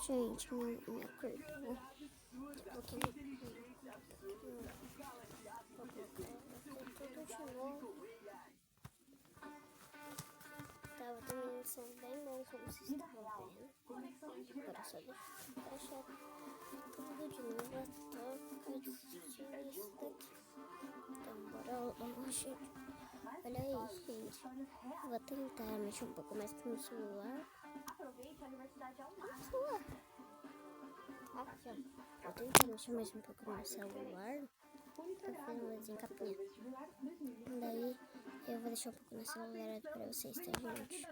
Gente, minha cortou. Coloquei tudo de novo. Tava também sendo bem bom, como vocês estavam vendo. Agora só deixa eu baixar tudo de novo a toca isso daqui. Então, bora lá, gente. Olha aí, gente. Vou tentar mexer um pouco mais no celular. Aproveite a universidade ao Aqui, máximo. ó. Vou tentar mexer mais um pouco no celular. Tô fazendo uma desencapinha. Daí eu vou deixar um pouco no celular pra vocês, tá, gente?